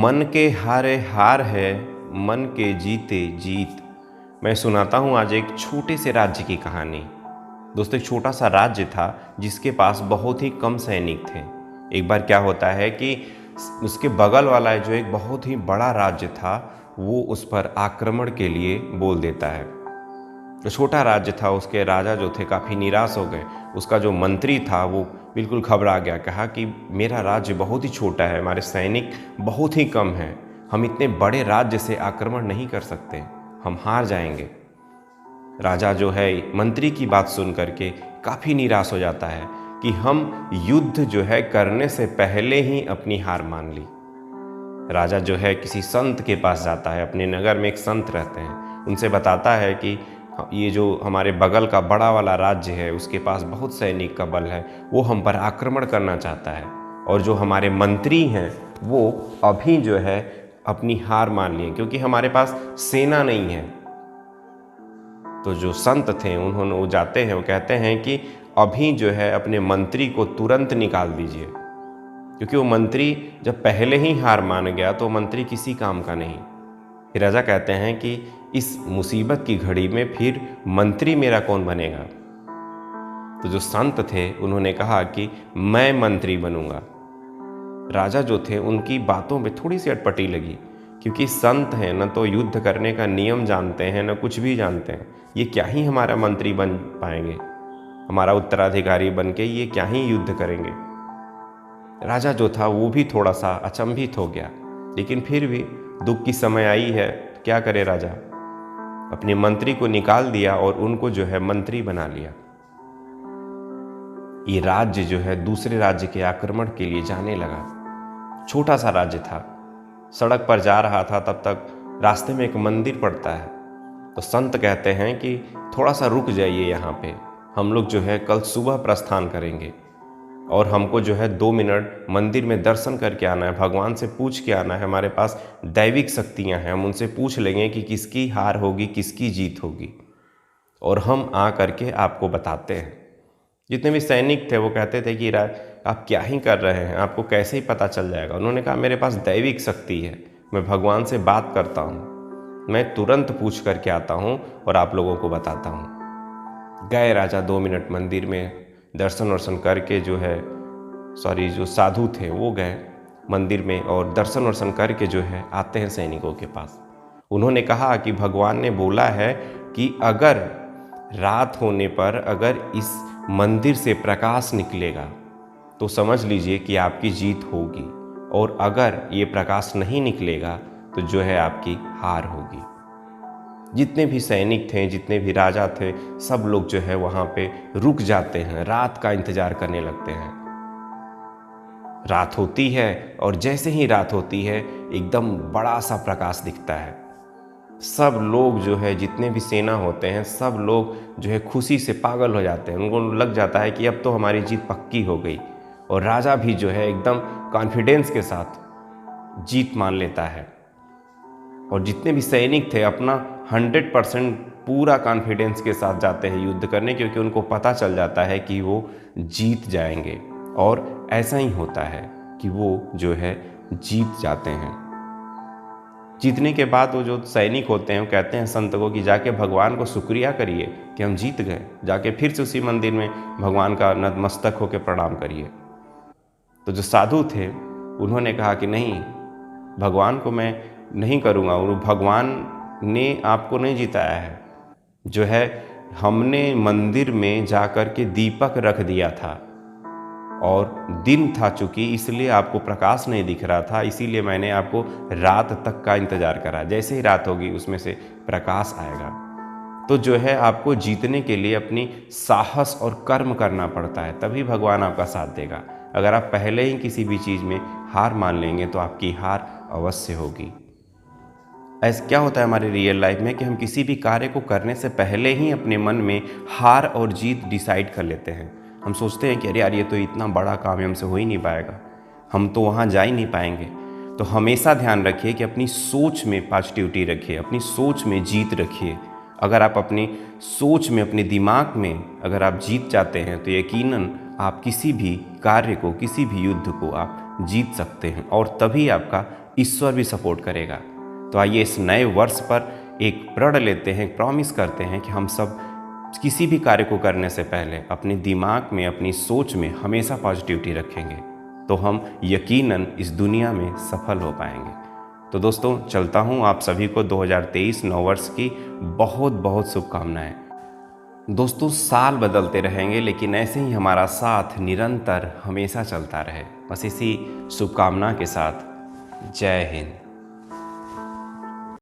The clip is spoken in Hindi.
मन के हारे हार है, मन के जीते जीत। मैं सुनाता हूँ आज एक छोटे से राज्य की कहानी। दोस्तों, एक छोटा सा राज्य था जिसके पास बहुत ही कम सैनिक थे। एक बार क्या होता है कि उसके बगल वाला जो एक बहुत ही बड़ा राज्य था वो उस पर आक्रमण के लिए बोल देता है। जो छोटा राज्य था उसके राजा जो थे काफ़ी निराश हो गए। उसका जो मंत्री था वो बिल्कुल घबरा गया, कहा कि मेरा राज्य बहुत ही छोटा है, हमारे सैनिक बहुत ही कम हैं, हम इतने बड़े राज्य से आक्रमण नहीं कर सकते, हम हार जाएंगे। राजा जो है मंत्री की बात सुन करके काफ़ी निराश हो जाता है कि हम युद्ध जो है करने से पहले ही अपनी हार मान ली। राजा जो है किसी संत के पास जाता है, अपने नगर में एक संत रहते हैं, उनसे बताता है कि ये जो हमारे बगल का बड़ा वाला राज्य है उसके पास बहुत सैनिक का बल है, वो हम पर आक्रमण करना चाहता है, और जो हमारे मंत्री हैं वो अभी जो है अपनी हार मान लिए क्योंकि हमारे पास सेना नहीं है। तो जो संत थे उन्होंने वो जाते हैं, वो कहते हैं कि अभी जो है अपने मंत्री को तुरंत निकाल दीजिए, क्योंकि वो मंत्री जब पहले ही हार मान गया तो मंत्री किसी काम का नहीं। फिर राजा कहते हैं कि इस मुसीबत की घड़ी में फिर मंत्री मेरा कौन बनेगा। तो जो संत थे उन्होंने कहा कि मैं मंत्री बनूंगा। राजा जो थे उनकी बातों में थोड़ी सी अटपटी लगी, क्योंकि संत हैं, न तो युद्ध करने का नियम जानते हैं न कुछ भी जानते हैं, ये क्या ही हमारा मंत्री बन पाएंगे, हमारा उत्तराधिकारी बन के ये क्या ही युद्ध करेंगे। राजा जो था वो भी थोड़ा सा अचंभित हो गया, लेकिन फिर भी दुख की समय आई है तो क्या करे राजा, अपने मंत्री को निकाल दिया और उनको जो है मंत्री बना लिया। ये राज्य जो है दूसरे राज्य के आक्रमण के लिए जाने लगा। छोटा सा राज्य था, सड़क पर जा रहा था, तब तक रास्ते में एक मंदिर पड़ता है। तो संत कहते हैं कि थोड़ा सा रुक जाइए यहाँ पे, हम लोग जो है कल सुबह प्रस्थान करेंगे और हमको जो है 2 मिनट मंदिर में दर्शन करके आना है, भगवान से पूछ के आना है, हमारे पास दैविक शक्तियाँ हैं, हम उनसे पूछ लेंगे कि किसकी हार होगी किसकी जीत होगी, और हम आ करके आपको बताते हैं। जितने भी सैनिक थे वो कहते थे कि आप क्या ही कर रहे हैं, आपको कैसे ही पता चल जाएगा। उन्होंने कहा मेरे पास दैविक शक्ति है, मैं भगवान से बात करता हूँ, मैं तुरंत पूछ करके आता हूँ और आप लोगों को बताता हूँ। गए राजा 2 मिनट मंदिर में दर्शन वर्शन करके जो साधु थे वो गए मंदिर में और दर्शन वर्शन करके जो है आते हैं सैनिकों के पास। उन्होंने कहा कि भगवान ने बोला है कि अगर रात होने पर अगर इस मंदिर से प्रकाश निकलेगा तो समझ लीजिए कि आपकी जीत होगी, और अगर ये प्रकाश नहीं निकलेगा तो जो है आपकी हार होगी। जितने भी सैनिक थे, जितने भी राजा थे, सब लोग जो है वहाँ पे रुक जाते हैं, रात का इंतजार करने लगते हैं। रात होती है और जैसे ही रात होती है एकदम बड़ा सा प्रकाश दिखता है। सब लोग जो है जितने भी सेना होते हैं सब लोग जो है खुशी से पागल हो जाते हैं, उनको लग जाता है कि अब तो हमारी जीत पक्की हो गई, और राजा भी जो है एकदम कॉन्फिडेंस के साथ जीत मान लेता है। और जितने भी सैनिक थे अपना 100% पूरा कॉन्फिडेंस के साथ जाते हैं युद्ध करने, क्योंकि उनको पता चल जाता है कि वो जीत जाएंगे, और ऐसा ही होता है कि वो जो है जीत जाते हैं। जीतने के बाद वो जो सैनिक होते हैं वो कहते हैं संत को कि जाके भगवान को शुक्रिया करिए कि हम जीत गए, जाके फिर से उसी मंदिर में भगवान का नतमस्तक होकर प्रणाम करिए। तो जो साधु थे उन्होंने कहा कि नहीं, भगवान को मैं नहीं करूँगा, और भगवान ने आपको नहीं जिताया है, जो है हमने मंदिर में जाकर के दीपक रख दिया था और दिन था चूँकि इसलिए आपको प्रकाश नहीं दिख रहा था, इसीलिए मैंने आपको रात तक का इंतज़ार करा, जैसे ही रात होगी उसमें से प्रकाश आएगा। तो जो है आपको जीतने के लिए अपनी साहस और कर्म करना पड़ता है, तभी भगवान आपका साथ देगा। अगर आप पहले ही किसी भी चीज़ में हार मान लेंगे तो आपकी हार अवश्य होगी। ऐसा क्या होता है हमारे रियल लाइफ में कि हम किसी भी कार्य को करने से पहले ही अपने मन में हार और जीत डिसाइड कर लेते हैं। हम सोचते हैं कि अरे यार ये तो इतना बड़ा काम है, हमसे हो ही नहीं पाएगा, हम तो वहाँ जा ही नहीं पाएंगे। तो हमेशा ध्यान रखिए कि अपनी सोच में पॉजिटिविटी रखिए, अपनी सोच में जीत रखिए। अगर आप अपनी सोच में, अपने दिमाग में अगर आप जीत जाते हैं तो यकीनन आप किसी भी कार्य को, किसी भी युद्ध को आप जीत सकते हैं, और तभी आपका ईश्वर भी सपोर्ट करेगा। तो आइए इस नए वर्ष पर एक प्रण लेते हैं, प्रॉमिस करते हैं कि हम सब किसी भी कार्य को करने से पहले अपने दिमाग में, अपनी सोच में हमेशा पॉजिटिविटी रखेंगे, तो हम यकीनन इस दुनिया में सफल हो पाएंगे। तो दोस्तों चलता हूँ, आप सभी को 2023 नववर्ष की बहुत बहुत शुभकामनाएं। दोस्तों साल बदलते रहेंगे, लेकिन ऐसे ही हमारा साथ निरंतर हमेशा चलता रहे, बस इसी शुभकामना के साथ। जय हिंद।